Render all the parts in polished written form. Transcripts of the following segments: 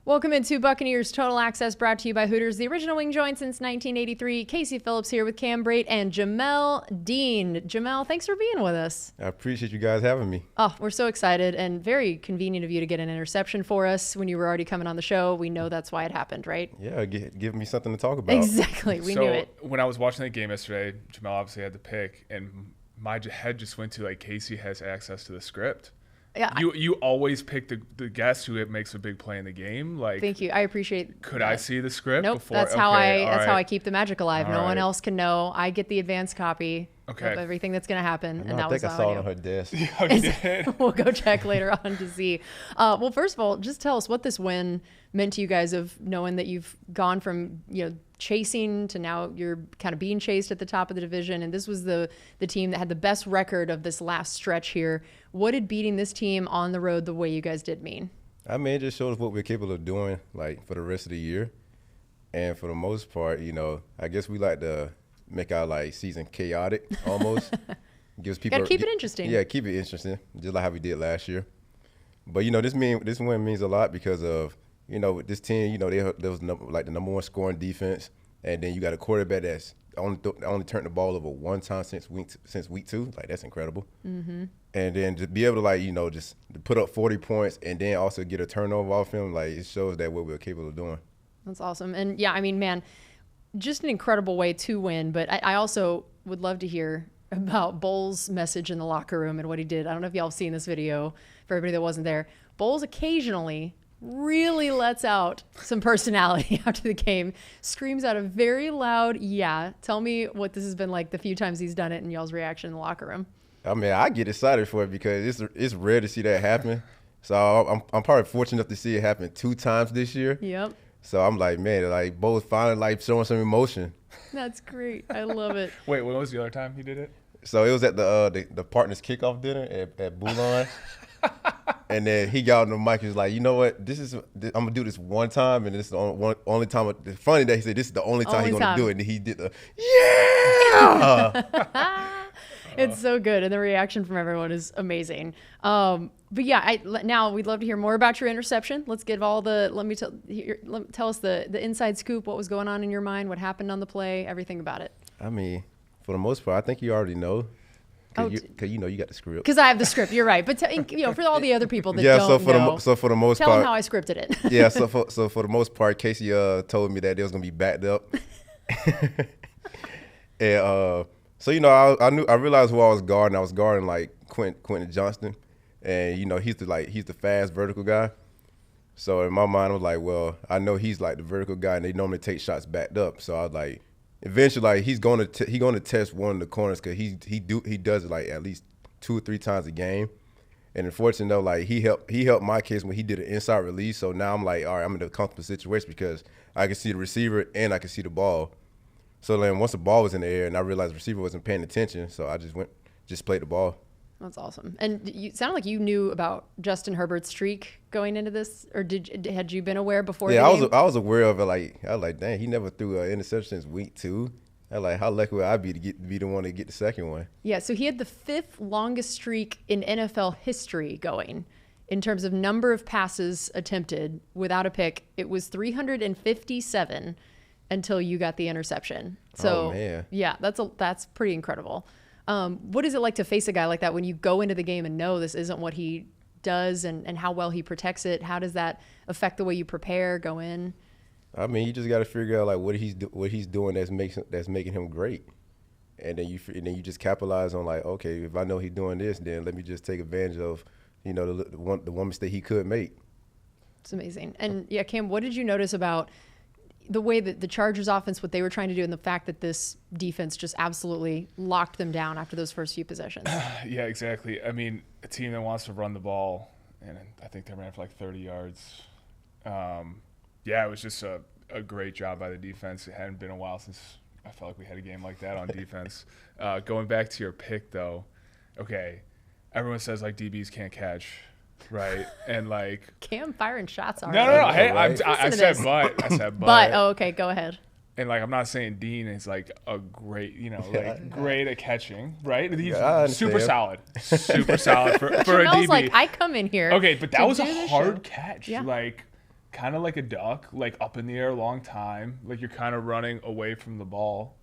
Welcome into Buccaneers Total Access, brought to you by Hooters, the original wing joint since 1983. Casey Phillips here with Cam Brate and Jamel Dean. Jamel, thanks for being with us. I appreciate you guys having me. Oh, we're so excited, and very convenient of you to get an interception for us when you were already coming on the show. We know that's why it happened, right? Yeah, give me something to talk about. Exactly, we knew it. When I was watching that game yesterday, Jamel obviously had the pick, and my head just went to, like, Casey has access to the script. Yeah, you always pick the guest who makes a big play in the game. Like, thank you. I appreciate. Could I see the script? Nope. Before? That's how I keep the magic alive. No one else can know. I get the advanced copy of everything that's going to happen, and that was all I saw it on her desk. Yeah, you did. We'll go check later on to see. Well, first of all, just tell us what this win meant to you guys, of knowing that you've gone from chasing to now you're kind of being chased at the top of the division, and this was the team that had the best record of this last stretch here. What did beating this team on the road the way you guys did mean? I mean, it just shows what we're capable of doing, like, for the rest of the year. And for the most part, I guess we like to make our, like, season chaotic almost. Gives people gotta keep it interesting. Yeah, keep it interesting, just like how we did last year. But this win means a lot because of with this team, they was the number one scoring defense, and then you got a quarterback that's only turned the ball over one time since week 2. Like, that's incredible. Mm-hmm. And then to be able to just to put up 40 points and then also get a turnover off him, like, it shows that what we're capable of doing. That's awesome. And yeah, I mean, man, just an incredible way to win. But I also would love to hear about Bowles' message in the locker room and what he did. I don't know if y'all have seen this video. For everybody that wasn't there, Bowles occasionally really lets out some personality after the game, screams out a very loud yeah. Tell me what this has been like the few times he's done it and y'all's reaction in the locker room. I mean, I get excited for it because it's rare to see that happen. So I'm probably fortunate enough to see it happen 2 times this year. Yep. So I'm like, man, like, Bowles finally, like, showing some emotion. That's great. I love it. Wait, when was the other time he did it? So it was at the partners kickoff dinner at Boulogne. And then he got on the mic. He was like, you know what? I'm gonna do this one time, and this is the only time. It's funny that he said this is the only time he's gonna do it, and he did the yeah. It's so good, and the reaction from everyone is amazing. But yeah, now we'd love to hear more about your interception. Let's give all the tell us the inside scoop. What was going on in your mind? What happened on the play? Everything about it. I mean, for the most part, I think you already know. Because you got the script. Because I have the script, you're right. But for all the other people that don't know, so for the most tell part, them how I scripted it. Yeah, so for the most part, Casey told me that it was gonna be backed up, and so I realized who I was guarding. I was guarding, like, Quentin Johnston, and he's the fast vertical guy. So in my mind, I was like, well, I know he's like the vertical guy, and they normally take shots backed up. So I was like, eventually, like, he's going to test one of the corners because he does it, like, at least 2 or 3 times a game. And unfortunately, though, like, he helped my case when he did an inside release. So now I'm like, all right, I'm in a comfortable situation because I can see the receiver and I can see the ball. So then once the ball was in the air and I realized the receiver wasn't paying attention, so I just played the ball. That's awesome. And you sounded like you knew about Justin Herbert's streak going into this, or had you been aware before? Yeah, I was aware of it. Like, I was like, dang, he never threw an interception since week 2. I was like, how lucky would I be to be the one to get the second one? Yeah, so he had the 5th longest streak in NFL history going in terms of number of passes attempted without a pick. It was 357 until you got the interception. So, oh, man. Yeah, that's pretty incredible. What is it like to face a guy like that when you go into the game and know this isn't what he does and how well he protects it? How does that affect the way you prepare, go in? I mean, you just got to figure out, like, what he's doing that's making him great, and then you just capitalize on, like, okay, if I know he's doing this, then let me just take advantage of the one mistake he could make. It's amazing. And yeah, Cam, what did you notice about the way that the Chargers offense, what they were trying to do, and the fact that this defense just absolutely locked them down after those first few possessions? Yeah, exactly. I mean, a team that wants to run the ball, and I think they ran for like 30 yards. Yeah, it was just a great job by the defense. It hadn't been a while since I felt like we had a game like that on defense. Going back to your pick, though, okay, everyone says, like, DBs can't catch. Right, and, like, Cam firing shots already. No. Hey, I said but. I said but. But okay, go ahead. And, like, I'm not saying Dean is, like, a great, great at catching, right? He's super solid for a DB. Like, I come in here. Okay, but that was a hard catch. Yeah. Like, kind of like a duck, like up in the air a long time. Like you're kind of running away from the ball.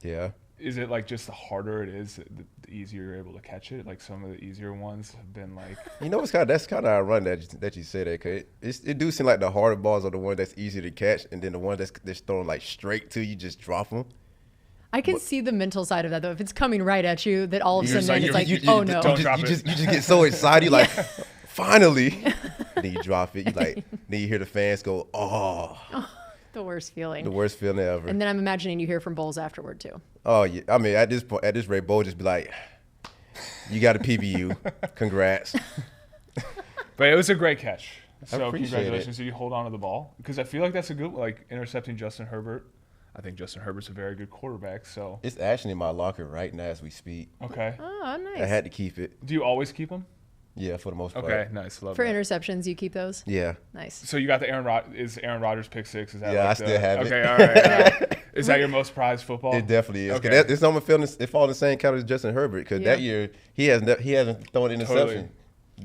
Yeah. Is it like just the harder it is, the easier you're able to catch it? Like some of the easier ones have been like. You know, that's kind of ironic that you say that, cause it do seem like the harder balls are the one that's easier to catch, and then the one that's thrown like straight to you, just drop them. I can see the mental side of that though. If it's coming right at you, that all of a You're sudden just like, it's like, oh no. Don't drop You it. just get so excited, like finally. Then you drop it. You like then you hear the fans go, oh. The worst feeling. The worst feeling ever. And then I'm imagining you hear from Bowles afterward too. Oh yeah. I mean, at this rate, Bo just be like, "You got a PBU, congrats." But it was a great catch. So appreciate congratulations. Did you hold on to the ball? Because I feel like that's a good, like intercepting Justin Herbert. I think Justin Herbert's a very good quarterback. So It's actually in my locker right now as we speak. okay. Oh, nice. I had to keep it. Do you always keep them? Yeah, for the most part. Okay, nice. Love For that. interceptions, you keep those? Yeah. Nice. So you got the Aaron Rodgers pick six? Is that Yeah, like I still have it. Okay, all right. Is that your most prized football? It definitely is. Okay. It's almost feeling it fall in the same category as Justin Herbert because Yeah. that year he hasn't thrown an interception.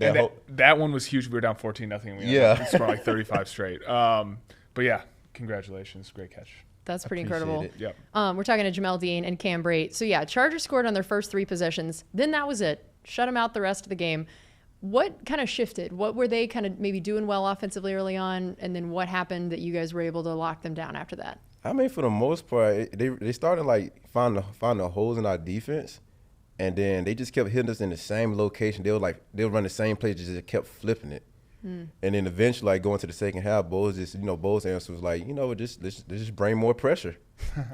And that one was huge. We were down 14-0. Yeah. We scored like 35 straight. But yeah, congratulations. Great catch. That's pretty Appreciate incredible. it. Yep. We're talking to Jamel Dean and Cam Brate. So yeah, Chargers scored on their first 3 possessions. Then that was it. Shut them out the rest of the game. What kind of shifted? What were they kind of maybe doing well offensively early on? And then what happened that you guys were able to lock them down after that? I mean, for the most part, they started like find the holes in our defense, and then they just kept hitting us in the same location. They'll run the same play, just kept flipping it. And then eventually, like going to the second half, Bowles answer was like, let's just bring more pressure.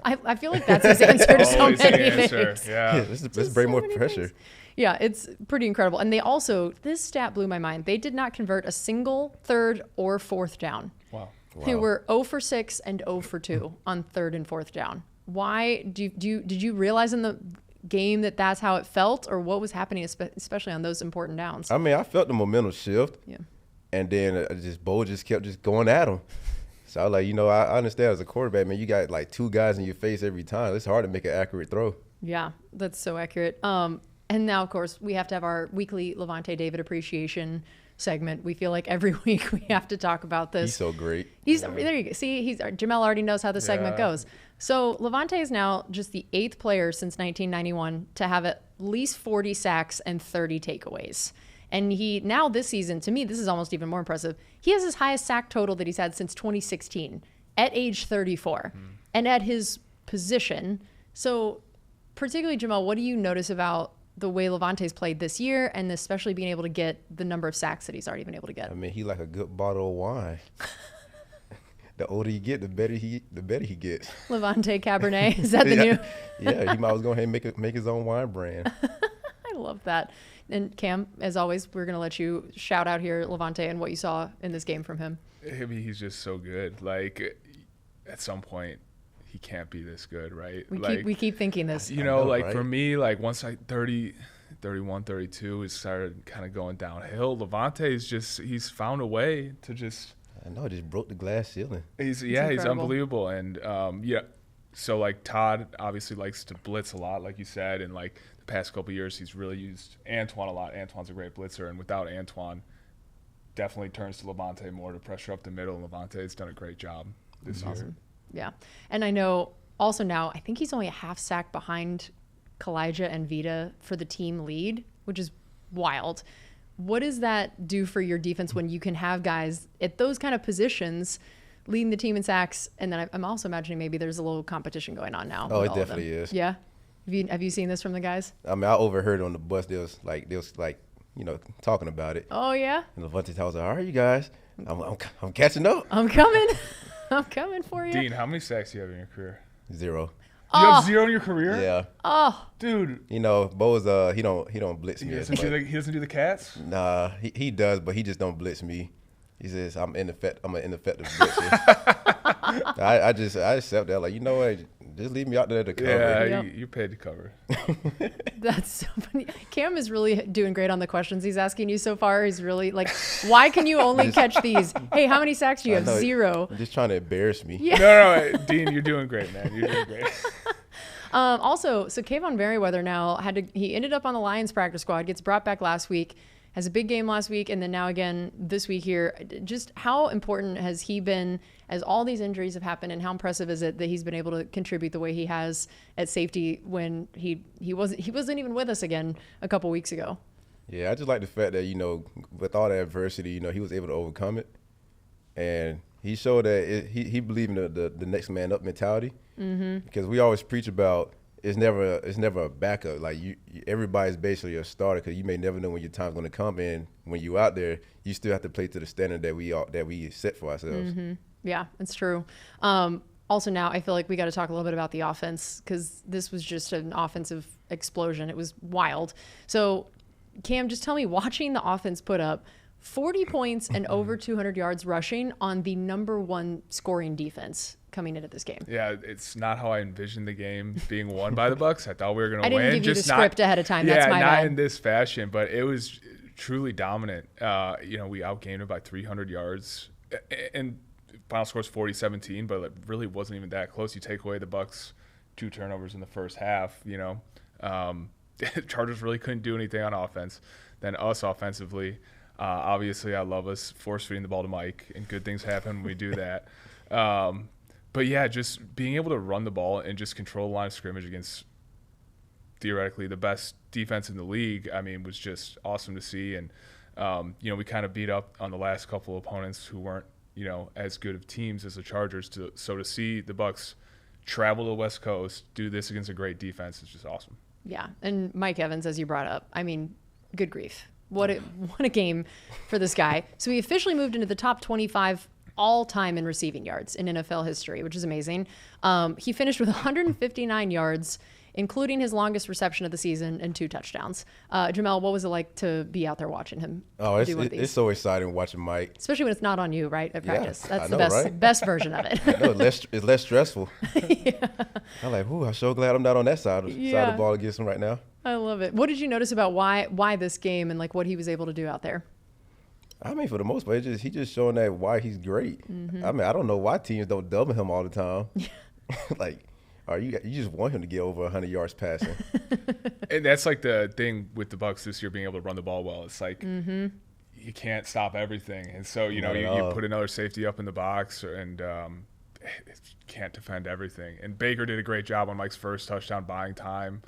I feel like that's his answer to so Always the many answer. things. Yeah. Let's bring more pressure. Yeah, it's pretty incredible. And they also, this stat blew my mind. They did not convert a single third or fourth down. Wow. They were 0 for 6 and 0 for 2 on third and fourth down. Why did you realize in the game that that's how it felt, or what was happening, especially on those important downs? I mean, I felt the momentum shift. Yeah. And then Bo just kept going at him. So I was like, I understand as a quarterback, man, you got like 2 guys in your face every time. It's hard to make an accurate throw. Yeah, that's so accurate. And now, of course, we have to have our weekly Levante David appreciation segment. We feel like every week we have to talk about this. He's so great. There you go. See, Jamel already knows how the segment goes. So Levante is now just the 8th player since 1991 to have at least 40 sacks and 30 takeaways. And he now this season, to me, this is almost even more impressive. He has his highest sack total that he's had since 2016 at age 34 and at his position. So particularly, Jamel, what do you notice about the way Levante's played this year, and especially being able to get the number of sacks that he's already been able to get? I mean, he like a good bottle of wine. The older you get, the better he gets. Levante Cabernet, is that the new? Yeah, he might as well go ahead and make his own wine brand. I love that. And Cam, as always, we're going to let you shout out here Levante and what you saw in this game from him. I mean, he's just so good. Like, at some point, he can't be this good, right? We keep thinking this. Right? For me, like once 31, 32, it started kind of going downhill. Levante is he's found a way to just. I know, just broke the glass ceiling. He's incredible. unbelievable. And so like Todd obviously likes to blitz a lot, like you said, and like the past couple of years he's really used Antoine a lot. Antoine's a great blitzer, and without Antoine, definitely turns to Levante more to pressure up the middle. And Levante has done a great job this year. Awesome. Yeah. And I know also now, I think he's only a half sack behind Kalijah and Vita for the team lead, which is wild. What does that do for your defense when you can have guys at those kind of positions leading the team in sacks? And then I'm also imagining maybe there's a little competition going on now. Oh, with it all of definitely them. is. Yeah. Have you seen this from the guys? I mean, I overheard on the bus. They was talking about it. Oh yeah. And Levante was like, "All right, you guys, I'm catching up." I'm coming. I'm coming for you. Dean, how many sacks do you have in your career? 0. You have 0 in your career? Yeah. Oh, Dude. Bo's he don't blitz me. He as doesn't, much. he doesn't do the cats? Nah, he does, but he just don't blitz me. He says I'm an ineffective blitzer. I accept that. Like, you know what? Just leave me out there to cover. Yeah, Yep. you're paid to cover. that's so funny. Cam is really doing great on the questions he's asking you so far. He's really like, why can you only catch these? Hey, how many sacks do you have? 0. I'm just trying to embarrass me. Yeah. No, Dean, you're doing great, man. You're doing great. Also, so Kayvon Merriweather now he ended up on the Lions practice squad, gets brought back last week. has a big game last week, and then now again this week here. Just how important has he been as all these injuries have happened, and how impressive is it that he's been able to contribute the way he has at safety when he wasn't even with us again a couple weeks ago? Yeah, I just like the fact that, with all the adversity, he was able to overcome it. And he showed that he believed in the next man up mentality. Mm-hmm. Because we always preach about it's never a backup. Like everybody's basically a starter because you may never know when your time's going to come. And when you out there, you still have to play to the standard that we set for ourselves. Mm-hmm. Yeah, it's true. Also now I feel like we got to talk a little bit about the offense because this was just an offensive explosion. It was wild. So Cam, just tell me, watching the offense put up 40 points and over 200 yards rushing on the number one scoring defense coming into this game. Yeah, it's not how I envisioned the game being won by the Bucs. I thought we were going to win. I didn't give you the script ahead of time. Yeah, that's my not bad. In this fashion, but it was truly dominant. We outgained it by 300 yards. And final score is 40-17, but it really wasn't even that close. You take away the Bucs' 2 turnovers in the first half, Chargers really couldn't do anything on offense. Then us offensively, obviously I love us force-feeding the ball to Mike, and good things happen when we do that. But, yeah, just being able to run the ball and just control the line of scrimmage against theoretically the best defense in the league, was just awesome to see. And, we kind of beat up on the last couple of opponents who weren't, as good of teams as the Chargers. So to see the Bucs travel to the West Coast, do this against a great defense is just awesome. Yeah, and Mike Evans, as you brought up, good grief. What a game for this guy. So he officially moved into the top 25 all-time in receiving yards in NFL history, which is amazing. He finished with 159 yards, including his longest reception of the season and 2 touchdowns. Jamel, what was it like to be out there watching him do one of these? It's so exciting watching Mike. Especially when it's not on you, right, at practice. Yeah, That's the best version of it. It's less stressful. Yeah. I'm like, I'm so glad I'm not on that side of the ball against him right now. I love it. What did you notice about why this game and what he was able to do out there? For the most part, he's just showing that why he's great. Mm-hmm. I don't know why teams don't double him all the time. You just want him to get over 100 yards passing. And that's the thing with the Bucs this year, being able to run the ball well. It's you can't stop everything. And so, you put another safety up in the box and can't defend everything. And Baker did a great job on Mike's first touchdown buying time.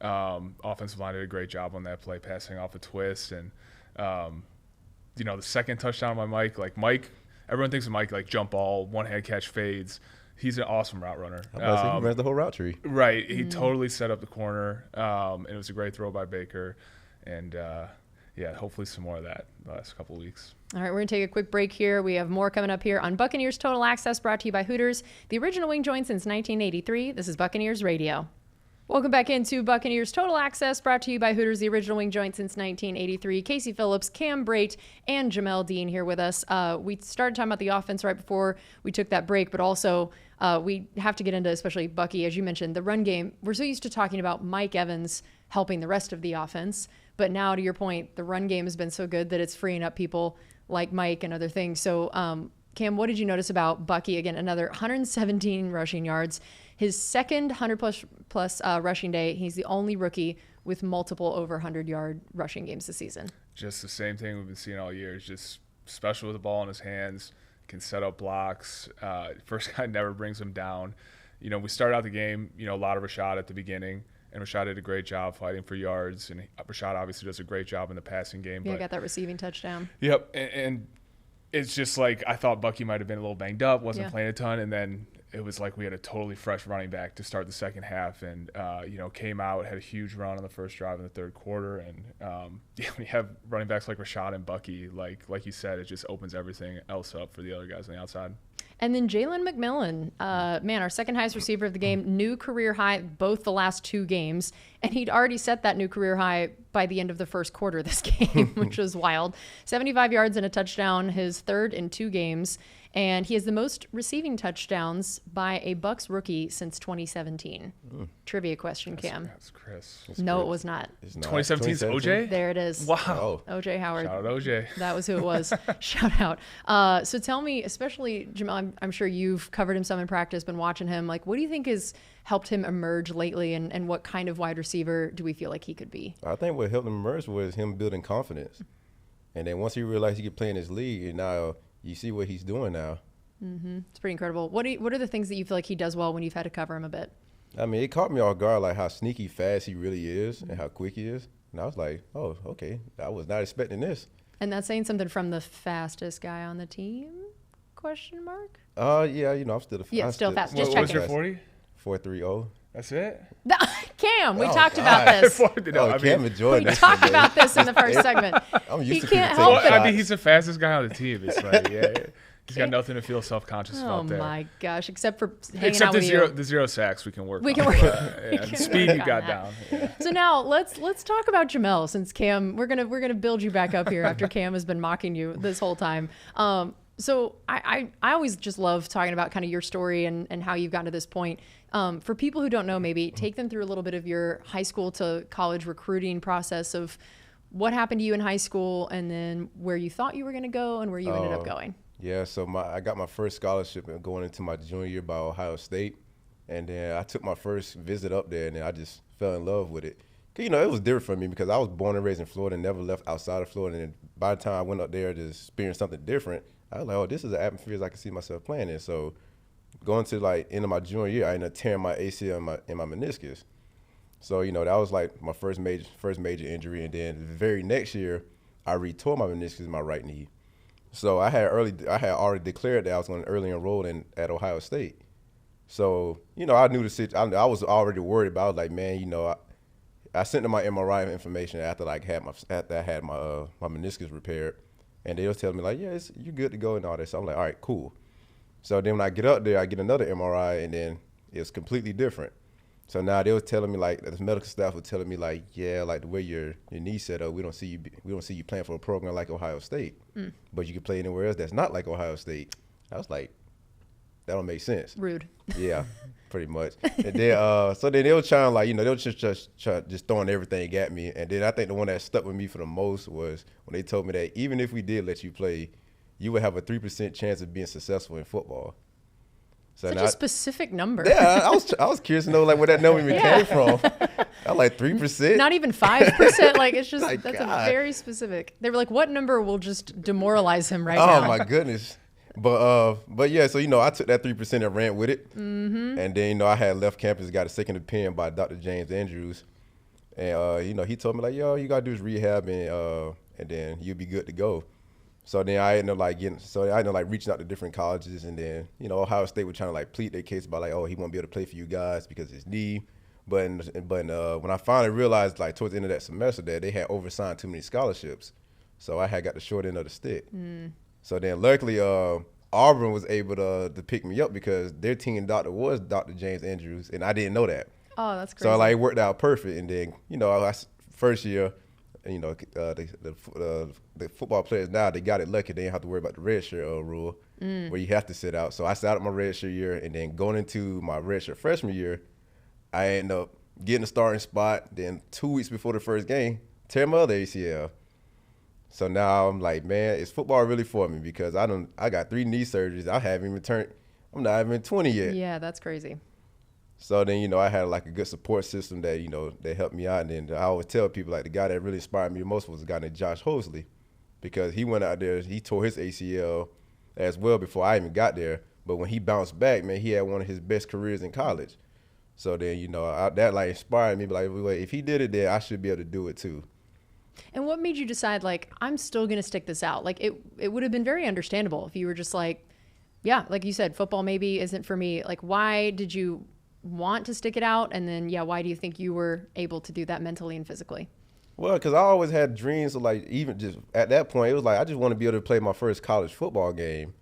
Offensive line did a great job on that play, passing off a twist. And, the second touchdown by Mike, everyone thinks of Mike jump ball, one-hand catch fades. He's an awesome route runner. He runs the whole route tree. Right. He totally set up the corner, and it was a great throw by Baker. And, hopefully some more of that the last couple of weeks. All right, we're going to take a quick break here. We have more coming up here on Buccaneers Total Access, brought to you by Hooters, the original wing joint since 1983. This is Buccaneers Radio. Welcome back into Buccaneers Total Access, brought to you by Hooters, the original wing joint since 1983. Casey Phillips, Cam Brate, and Jamel Dean here with us. We started talking about the offense right before we took that break, but also we have to get into, especially Bucky, as you mentioned, the run game. We're so used to talking about Mike Evans helping the rest of the offense, but now to your point, the run game has been so good that it's freeing up people like Mike and other things. So, Cam, what did you notice about Bucky? Again, another 117 rushing yards. His second 100-plus rushing day. He's the only rookie with multiple over 100-yard rushing games this season. Just the same thing we've been seeing all year. He's just special with the ball in his hands, can set up blocks. First guy never brings him down. We started out the game, a lot of Rashad at the beginning, and Rashad did a great job fighting for yards. And Rashad obviously does a great job in the passing game. Yeah, got that receiving touchdown. Yep, and it's just I thought Bucky might have been a little banged up, wasn't playing a ton, and then it was we had a totally fresh running back to start the second half, and came out, had a huge run on the first drive in the third quarter, and when you have running backs like Rashad and Bucky, like you said, it just opens everything else up for the other guys on the outside. And then Jalen McMillan, our second highest receiver of the game, new career high both the last 2 games. And he'd already set that new career high by the end of the first quarter of this game, which was wild. 75 yards and a touchdown, his third in 2 games. And he has the most receiving touchdowns by a Bucs rookie since 2017. Trivia question, Cam. That's Chris. No, it was not. 2017 is OJ? There it is. Wow. OJ Howard. Shout out OJ. That was who it was. Shout out. So tell me, especially, Jamel, I'm sure you've covered him some in practice, been watching him. What do you think has helped him emerge lately, and what kind of wide receiver do we feel like he could be? I think what helped him emerge was him building confidence. And then once he realized he could play in this league, and now you see what he's doing now. It's pretty incredible. What are the things that you feel like he does well when you've had to cover him a bit? I mean, it caught me off guard, like how sneaky fast he really is and how quick he is. And I was like, oh, okay, I was not expecting this. And that's saying something from the fastest guy on the team? Question mark? Yeah, I'm still still fast. Just What was checking. your 40? 4.30. That's it? Cam, we Oh, talked God. about this. Cam enjoyed We this. talked one, about this in the first segment. I'm He used to can't people help taking it. I mean, shots. he's the fastest guy on the team. It's like, yeah, he's got nothing to feel self-conscious Oh about there. my gosh! Except for hanging Except out the with zero, you. the 0 sacks we can work. We on. can work- Yeah, we the can speed work you on got that. down. Yeah. So now let's talk about Jamel, since Cam, we're gonna build you back up here after Cam has been mocking you this whole time. So I always just love talking about kind of your story and how you've gotten to this point. For people who don't know, maybe take them through a little bit of your high school to college recruiting process of what happened to you in high school, and then where you thought you were going to go and where you ended up going. Yeah, so I got my first scholarship going into my junior year by Ohio State, and then I took my first visit up there, and then I just fell in love with it. 'Cause, it was different for me because I was born and raised in Florida and never left outside of Florida, and then by the time I went up there to experience something different, I was like, oh, this is an atmosphere I can see myself playing in. So going to end of my junior year, I ended up tearing my ACL and my meniscus. So that was like my first major injury, and then the very next year, I retore my meniscus in my right knee. So I had already declared that I was going to early enroll at Ohio State. So I knew the situation. I was already worried about. I was like, man, I sent them my MRI information after I had my meniscus repaired, and they was telling me like, yeah, you're good to go and all that. So I'm like, all right, cool. So then when I get up there, I get another MRI, and then it's completely different. So now they was telling me, like, the medical staff was telling me, like, yeah, like the way your knee set up, we don't see you playing for a program like Ohio State, but you can play anywhere else that's not like Ohio State. I was like, that don't make sense. Rude. Yeah, pretty much. And then so then they were trying, like, they were just throwing everything at me. And then I think the one that stuck with me for the most was when they told me that even if we did let you play, you would have a 3% chance of being successful in football. So Such a specific number. Yeah, I was curious to know like where that number even came from. I like 3%. Not even 5%. Like it's just My that's God. a very specific. They were like, what number will just demoralize him right now? Oh my goodness. But yeah, so I took that 3% and ran with it. Mm-hmm. And then I had left campus, got a second opinion by Dr. James Andrews, and he told me like, yo, you gotta do this rehab and then you'll be good to go. So then I ended up reaching out to different colleges, and then Ohio State was trying to like plead their case about like, oh, he won't be able to play for you guys because of his knee. But when I finally realized like towards the end of that semester that they had oversigned too many scholarships, so I had got the short end of the stick. So then luckily Auburn was able to pick me up because their team doctor was Dr. James Andrews, and I didn't know that. Oh, that's crazy. So like it worked out perfect, and then first year. The football players now, they got it lucky. They didn't have to worry about the red shirt rule where you have to sit out. So I sat out my red shirt year, and then going into my red shirt freshman year, I ended up getting a starting spot. Then 2 weeks before the first game, tear my other ACL. So now I'm like, man, is football really for me? Because I got 3 knee surgeries. I haven't even turned. I'm not even 20 yet. Yeah, that's crazy. So then, I had like a good support system that, that helped me out. And then I always tell people like the guy that really inspired me the most was a guy named Josh Hosley, because he went out there, he tore his ACL as well before I even got there. But when he bounced back, man, he had one of his best careers in college. So then, that like inspired me, like, wait, if he did it there, I should be able to do it too. And what made you decide like, I'm still going to stick this out? Like it would have been very understandable if you were just like, yeah, like you said, football maybe isn't for me. Like, why did you want to stick it out? And then, why do you think you were able to do that mentally and physically? Well, because I always had dreams of like, even just at that point, it was like, I just want to be able to play my first college football game.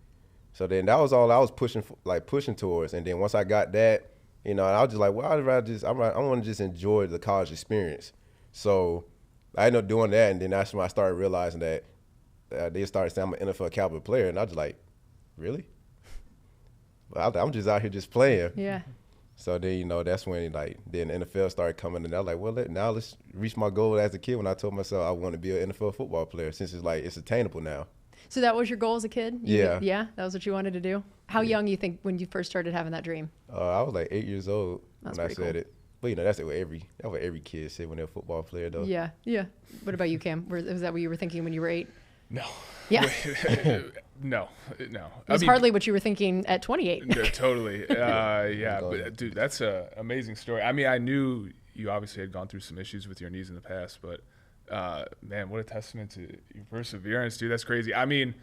So then that was all I was pushing towards. And then once I got that, I was just like, well, I want to just enjoy the college experience. So I ended up doing that. And then that's when I started realizing that they started saying I'm an NFL caliber player. And I was just like, really? I'm just out here just playing. Yeah. So then, that's when then the NFL started coming, and I was like, well, now let's reach my goal as a kid when I told myself I want to be an NFL football player, since it's attainable now. So that was your goal as a kid? Yeah. Yeah, that was what you wanted to do? How young you think when you first started having that dream? I was like 8 years old That's when I said cool. it. But that's what every kid said when they're a football player, though. Yeah, yeah. What about you, Cam? Was that what you were thinking when you were 8? No. Yeah. No. It was hardly what you were thinking at 28. No, totally. Yeah, but dude, that's an amazing story. I mean, I knew you obviously had gone through some issues with your knees in the past, but man, what a testament to your perseverance, dude. That's crazy. I mean,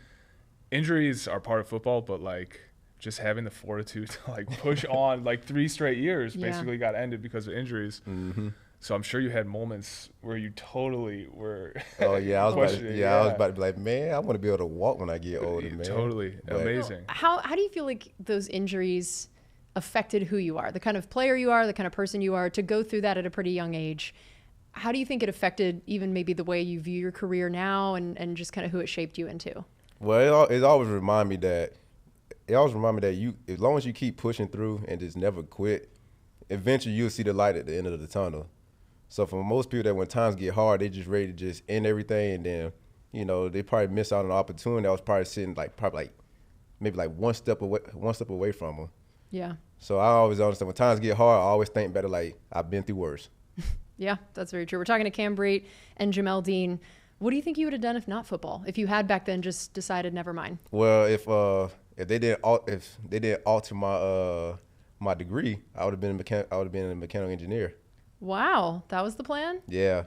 injuries are part of football, but like just having the fortitude to like push on, like 3 straight years basically got ended because of injuries. Mm-hmm. So I'm sure you had moments where you totally were. Oh yeah, I was about to be like, man, I want to be able to walk when I get older, man. Totally. But amazing. How do you feel like those injuries affected who you are, the kind of player you are, the kind of person you are, to go through that at a pretty young age? How do you think it affected even maybe the way you view your career now and just kind of who it shaped you into? Well, it always remind me that you, as long as you keep pushing through and just never quit, eventually you'll see the light at the end of the tunnel. So for most people that when times get hard, they just ready to just end everything, and then, you know, they probably miss out on an opportunity that was probably sitting maybe one step away from them. Yeah. So I always understand when times get hard, I always think better, like, I've been through worse. Yeah, that's very true. We're talking to Cam Brate and Jamel Dean. What do you think you would have done if not football? If you had back then just decided never mind? Well, if they didn't alter my degree, I would have been a mechanical engineer. Wow, that was the plan? Yeah.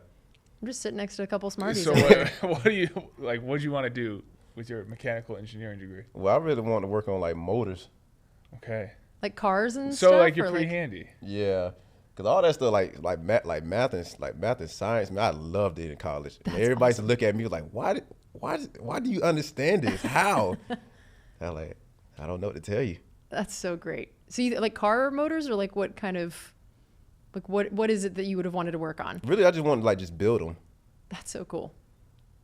I'm just sitting next to a couple smarties. So what do you want to do with your mechanical engineering degree? Well, I really want to work on like motors. Okay. Like cars and stuff? So like you're pretty handy. Yeah. Cause all that stuff like math and science, man, I loved it in college. And everybody used to look at me like, why do you understand this? How? I'm like, I don't know what to tell you. That's so great. So you like car motors, or like what kind of, like what is it that you would have wanted to work on? Really, I just wanted to like just build them. That's so cool.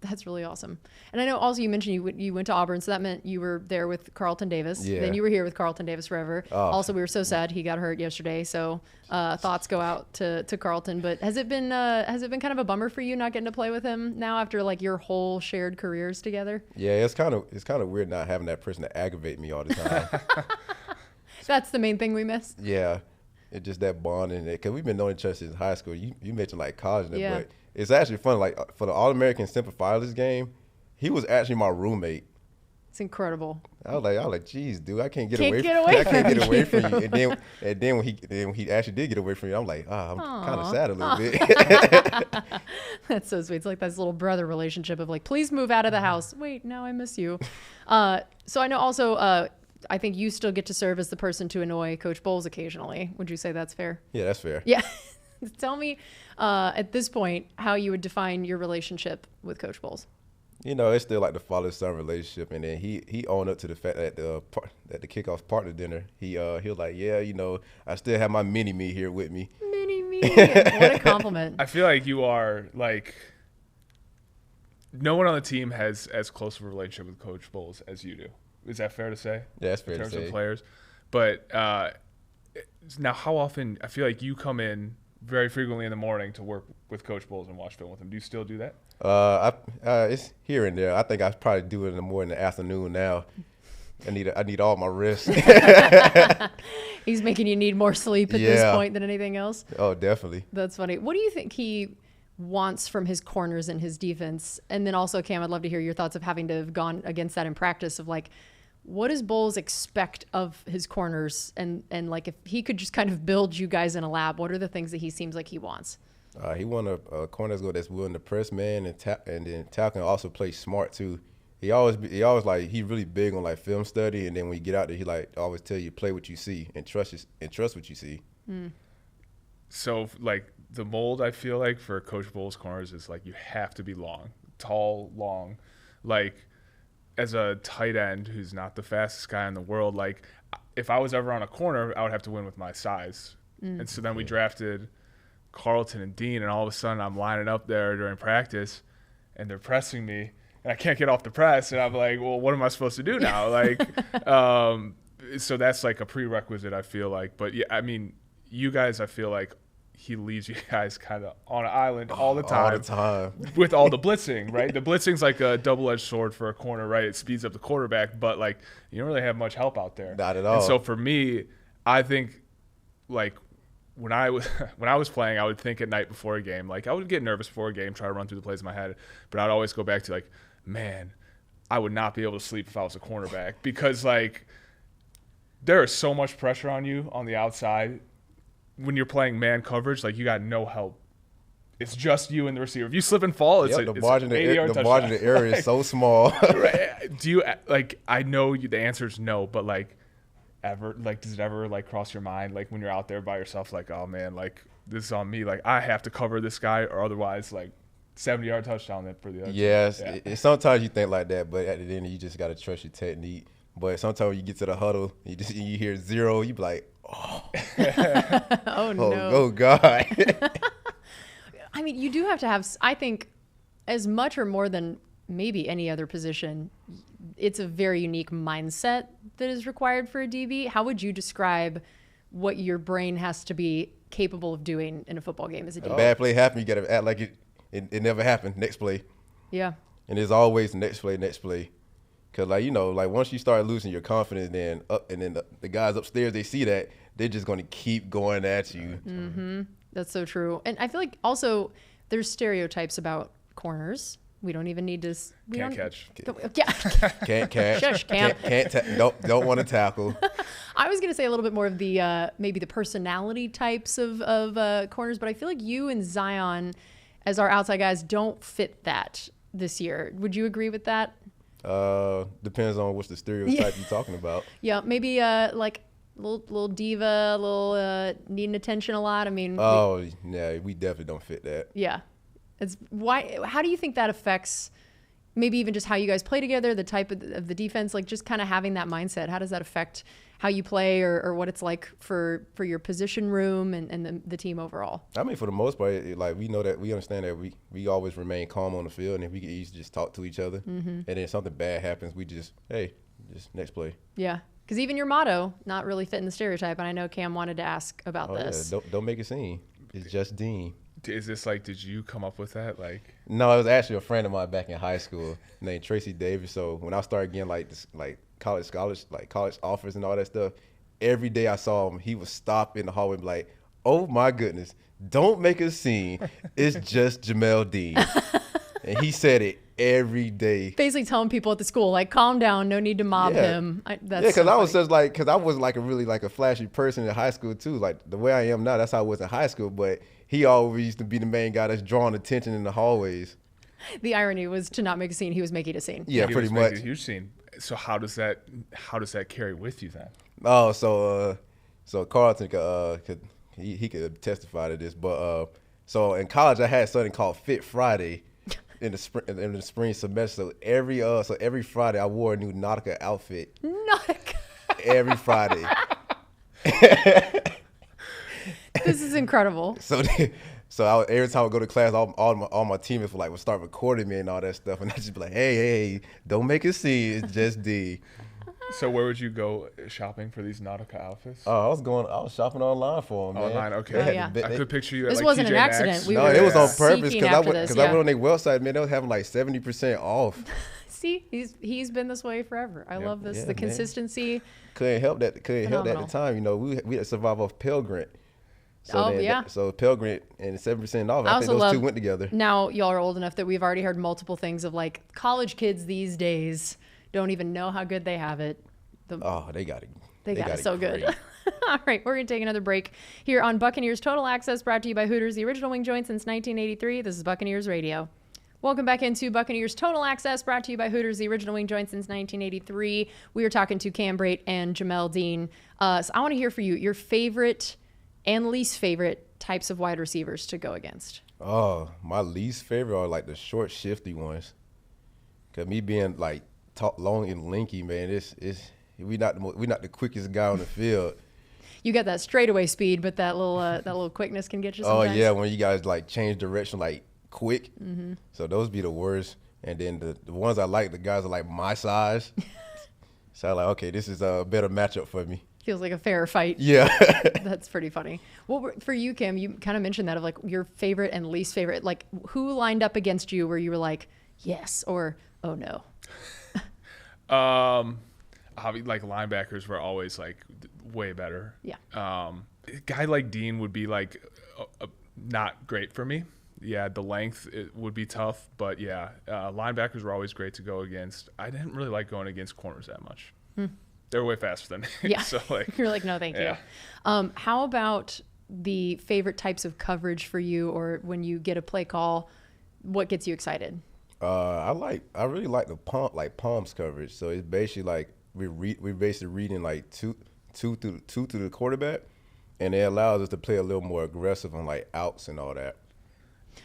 That's really awesome. And I know also you mentioned you went to Auburn, so that meant you were there with Carlton Davis. Yeah. Then you were here with Carlton Davis forever. Oh. Also, we were so sad he got hurt yesterday. So thoughts go out to Carlton. But has it been kind of a bummer for you not getting to play with him now after like your whole shared careers together? Yeah, it's kind of weird not having that person to aggravate me all the time. That's the main thing we miss. Yeah, it's just that bonding. Because we've been knowing each other since high school. You mentioned like college, Yeah. But it's actually fun. Like for the All-American Semper Fidelis game, he was actually my roommate. It's incredible. I was like, geez, dude, I can't get Can't away get from away I can't from get away you. from you. And then when he actually did get away from you, I'm like, I'm kind of sad a little bit. That's so sweet. It's like this little brother relationship of like, please move out of the house. Wait, no, I miss you. So I know also, I think you still get to serve as the person to annoy Coach Bowles occasionally. Would you say that's fair? Yeah, that's fair. Yeah. Tell me at this point how you would define your relationship with Coach Bowles. You know, it's still like the father-son relationship, and then he owned up to the fact that at the kickoff partner dinner, he was like, yeah, you know, I still have my mini-me here with me. Mini-me. What a compliment. I feel like you are like no one on the team has as close of a relationship with Coach Bowles as you do. Is that fair to say? Yeah, that's fair to say. In terms of players. But now how often, I feel like you come in very frequently in the morning to work with Coach Bowles and watch film with him. Do you still do that? It's here and there. I think I probably do it more in the afternoon now. I need all my rest. He's making you need more sleep at this point than anything else. Oh, definitely. That's funny. What do you think he wants from his corners and his defense? And then also, Cam, I'd love to hear your thoughts of having to have gone against that in practice of like, what does Bowles expect of his corners? And like if he could just kind of build you guys in a lab, what are the things that he seems like he wants? He want a corner that's willing to press man and then tackle and also play smart too. He always like he's really big on like film study, and then when you get out there, he like always tell you play what you see and trust what you see. So like the mold I feel like for Coach Bowles corners is like you have to be tall, long, like. As a tight end who's not the fastest guy in the world, like if I was ever on a corner, I would have to win with my size. And so then we drafted Carlton and Dean, and all of a sudden I'm lining up there during practice and they're pressing me and I can't get off the press. And I'm like, well, what am I supposed to do now? Like, so that's like a prerequisite, I feel like. But yeah, I mean, you guys, I feel like he leaves you guys kind of on an island all the time. With all the blitzing, right? The blitzing's like a double-edged sword for a corner, right? It speeds up the quarterback, but like you don't really have much help out there. Not at all. And so for me, I think like when I was playing, I would think at night before a game, like I would get nervous before a game, try to run through the plays in my head, but I'd always go back to like, man, I would not be able to sleep if I was a cornerback because, like, there is so much pressure on you on the outside when you're playing man coverage. Like, you got no help. It's just you and the receiver. If you slip and fall, it's the margin of touchdown. error is so small. Right. Do you, like, I know the answer is no, but, like, does it ever, like, cross your mind, like, when you're out there by yourself, like, oh, man, like, this is on me. Like, I have to cover this guy or otherwise, like, 70-yard touchdown for the other team. Yes. Sometimes you think like that, but at the end, you just got to trust your technique. But sometimes when you get to the huddle, you hear 0, you be like, oh. Oh, no. Oh, God. I mean, you do have to have, I think, as much or more than maybe any other position, it's a very unique mindset that is required for a DB. How would you describe what your brain has to be capable of doing in a football game as a DB? A bad play happened, you got to act like it never happened. Next play. Yeah. And there's always next play. Because, like, you know, like, once you start losing your confidence, then the guys upstairs, they see that, they're just going to keep going at you. Mm-hmm. That's so true. And I feel like also there's stereotypes about corners. We don't even need to. Can't catch. Yeah. Can't catch. Shush, Cam. Don't want to tackle. I was going to say a little bit more of the maybe the personality types of corners, but I feel like you and Zion, as our outside guys, don't fit that this year. Would you agree with that? Depends on what's the stereotype you're talking about. Yeah, maybe like little diva, little needing attention a lot. I mean. We definitely don't fit that. Yeah. It's why. How do you think that affects maybe even just how you guys play together, the type of the defense, like just kind of having that mindset? How does that affect how you play or what it's like for your position room and the team overall? I mean, for the most part, like, we know that, we understand that we always remain calm on the field, and if we can easily just talk to each other, and then something bad happens, we just next play. Yeah. Because even your motto, not really fitting the stereotype, and I know Cam wanted to ask about this. Yeah, don't make a scene. It's just Dean. Is this like, did you come up with that? Like, no, it was actually a friend of mine back in high school named Tracy Davis. So when I started getting college offers and all that stuff, every day I saw him, he would stop in the hallway and be like, "Oh my goodness, don't make a scene. It's just Jamel Dean." And he said it every day. Basically telling people at the school, like, calm down, no need to mob him. Because I was just like, because I was like a flashy person in high school too. Like the way I am now, that's how I was in high school. But he always used to be the main guy that's drawing attention in the hallways. The irony was to not make a scene, he was making a scene. Yeah, pretty much. A huge scene. So how does that carry with you then? Oh, so Carlton he could testify to this, but so in college I had something called Fit Friday in the spring semester. So every Friday I wore a new Nautica outfit. Nautica. Every Friday. This is incredible. So every time I go to class, all my teammates would start recording me and all that stuff, and I just be like, hey, don't make a scene. It's just D. So where would you go shopping for these Nautica outfits? Oh, I was shopping online for them, man. Online, okay. Yeah. I could picture you at this like wasn't TJ an accident. Maxx. It was on purpose because I went on Yeah. their website, man. They was having like 70% off. See, he's been this way forever. I love this. Yeah, the man. Consistency. Couldn't help that at the time. You know, we had survived off Pell Grant. So Pell Grant and 7% off. I think those two went together. Now y'all are old enough that we've already heard multiple things of like college kids these days don't even know how good they have it. They got it. They got it so good. All right, we're going to take another break here on Buccaneers Total Access, brought to you by Hooters, the original wing joint since 1983. This is Buccaneers Radio. Welcome back into Buccaneers Total Access, brought to you by Hooters, the original wing joint since 1983. We are talking to Cam Brate and Jamel Dean. So I want to hear for you your favorite and least favorite types of wide receivers to go against. Oh, my least favorite are like the short, shifty ones. Cause me being like long and lanky, man, we not the quickest guy on the field. You got that straightaway speed, but that little quickness can get you sometimes. Oh yeah, when you guys like change direction like quick. Mm-hmm. So those be the worst. And then the ones I like, the guys are like my size. So I'm like, okay, this is a better matchup for me. Feels like a fair fight. Yeah. That's pretty funny. Well, for you, Cam, you kind of mentioned that of like your favorite and least favorite. Like who lined up against you where you were like, yes, or oh no? Like linebackers were always like way better. Yeah. A guy like Dean would be like not great for me. Yeah, the length it would be tough, but yeah, linebackers were always great to go against. I didn't really like going against corners that much. They're way faster than me. Yeah. So like, you're like, no, thank you. How about the favorite types of coverage for you, or when you get a play call, what gets you excited? I really like the palms coverage. So it's basically like we're basically reading like two to the quarterback, and it allows us to play a little more aggressive on like outs and all that.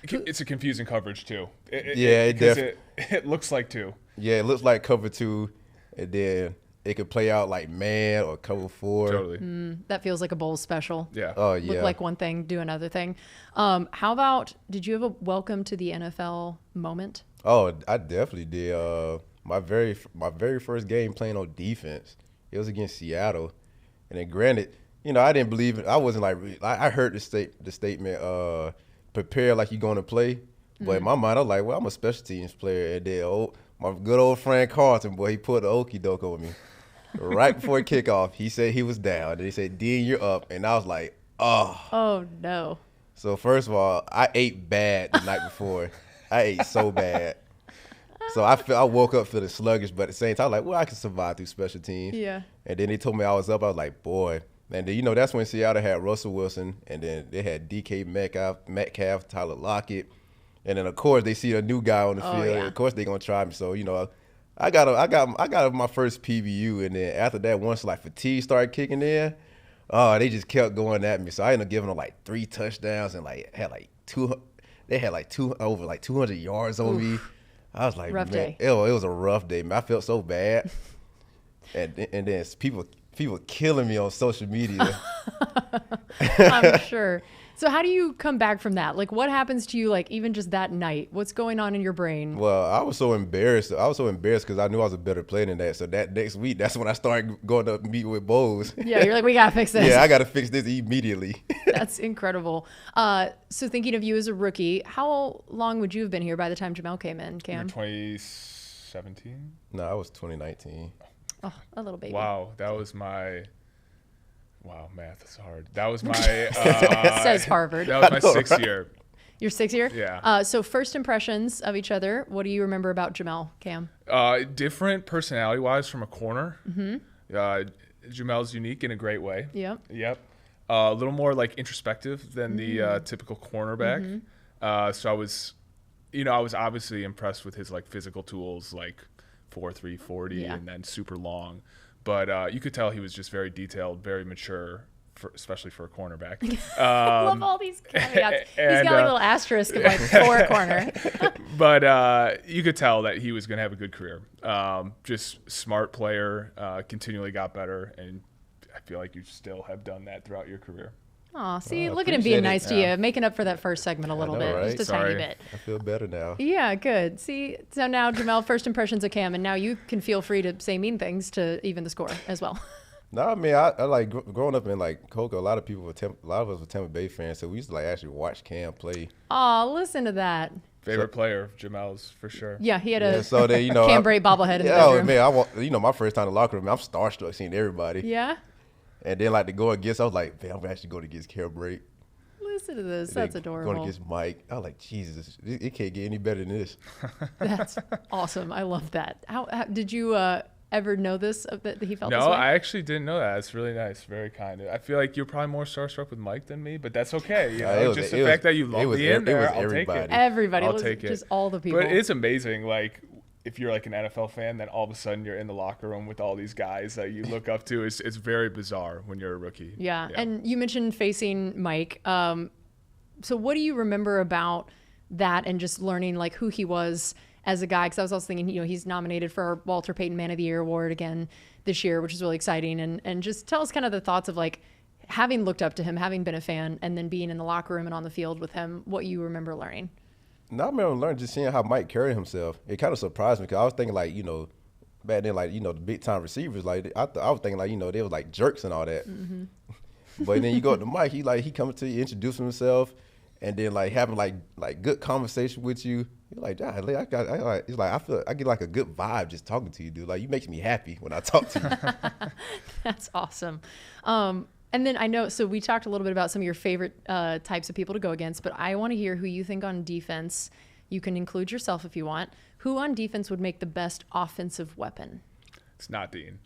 it's a confusing coverage too. It looks like two. Yeah, it looks like cover 2, and then it could play out like man or cover 4. Totally. That feels like a Bowles special. Yeah. Oh yeah. Look like one thing, do another thing. How about, did you have a welcome to the NFL moment? Oh, I definitely did. My very first game playing on defense, it was against Seattle, and then granted, I didn't believe it. I wasn't like I heard the statement, prepare like you're going to play, but in my mind I was like, well, I'm a special teams player, and then my good old friend Carlton, boy, he put the okie doke on me right before kickoff. He said he was down, and he said, "Dean, you're up," and I was like, Oh no. So first of all, I ate bad the night before. I ate so bad. So I woke up feeling sluggish, but at the same time, like, well, I can survive through special teams. Yeah. And then they told me I was up. I was like, boy. And then, that's when Seattle had Russell Wilson, and then they had DK Metcalf, Tyler Lockett. And then, of course, they see a new guy on the field. Yeah. And of course, they're going to try me. So, I got my first PBU. And then after that, once, like, fatigue started kicking in, they just kept going at me. So I ended up giving them, like, 3 touchdowns and, like, had, like, over, like, 200 yards on me. I was like, rough man, day. it was a rough day, man. I felt so bad. and then people killing me on social media. I'm sure. So how do you come back from that? Like, what happens to you, like, even just that night? What's going on in your brain? Well, I was so embarrassed. Because I knew I was a better player than that. So that next week, that's when I started going to meet with Bowles. Yeah, you're like, we got to fix this. Yeah, I got to fix this immediately. That's incredible. So thinking of you as a rookie, how long would you have been here by the time Jamel came in, Cam? 2017? No, I was 2019. Oh, a little baby. Wow, that was my. Wow, math is hard. That was my. Says Harvard. That was my 6th year. Your 6th year? Yeah. So first impressions of each other. What do you remember about Jamel, Cam? Different personality-wise from a corner. Jamel's unique in a great way. Yep. Yep. A little more like introspective than the typical cornerback. So I was obviously impressed with his like physical tools, like 4.3 40, and then super long. But you could tell he was just very detailed, very mature, especially for a cornerback. I love all these caveats. He's got like a little asterisk of like for a corner. But you could tell that he was going to have a good career. Just smart player, continually got better, and I feel like you still have done that throughout your career. Aw, see, look at him being nice to you, making up for that first segment a little bit, right? just a tiny bit. I feel better now. Yeah, good. See, so now Jamel, first impressions of Cam, and now you can feel free to say mean things to even the score as well. No, I mean, I like growing up in like Cocoa. A lot of us were Tampa Bay fans, so we used to like actually watch Cam play. Oh, listen to that. Favorite player, Jamel's for sure. Yeah, he had a so then, Cam Brate bobblehead in the bedroom. Man, my first time in the locker room, I'm starstruck seeing everybody. Yeah. And then like to go against, I was like, man, I'm actually going against Cam Brate. Listen to this. That's adorable. Going against Mike. I was like, Jesus, it can't get any better than this. That's awesome. I love that. How did you ever know this, that he felt this No, way? I actually didn't know that. It's really nice. Very kind. I feel like you're probably more starstruck with Mike than me, but that's okay. Just the fact that you love me in there, I'll take it. Everybody. I'll take it. Just all the people. But it's amazing, like, if you're like an NFL fan, then all of a sudden you're in the locker room with all these guys that you look up to. It's very bizarre when you're a rookie. Yeah. And you mentioned facing Mike. So what do you remember about that and just learning like who he was as a guy? Because I was also thinking, he's nominated for our Walter Payton Man of the Year award again this year, which is really exciting. And just tell us kind of the thoughts of like having looked up to him, having been a fan, and then being in the locker room and on the field with him, what you remember learning. No, I remember learning just seeing how Mike carried himself. It kind of surprised me because I was thinking like, back then, like, the big time receivers, like I was thinking like, they were like jerks and all that. But then you go to Mike, he coming to you, introducing himself, and then like having like good conversation with you. You're like, I get like a good vibe just talking to you, dude. Like, you makes me happy when I talk to you. That's awesome. And then I know, so we talked a little bit about some of your favorite types of people to go against, but I want to hear who you think on defense. You can include yourself if you want. Who on defense would make the best offensive weapon? It's not Dean.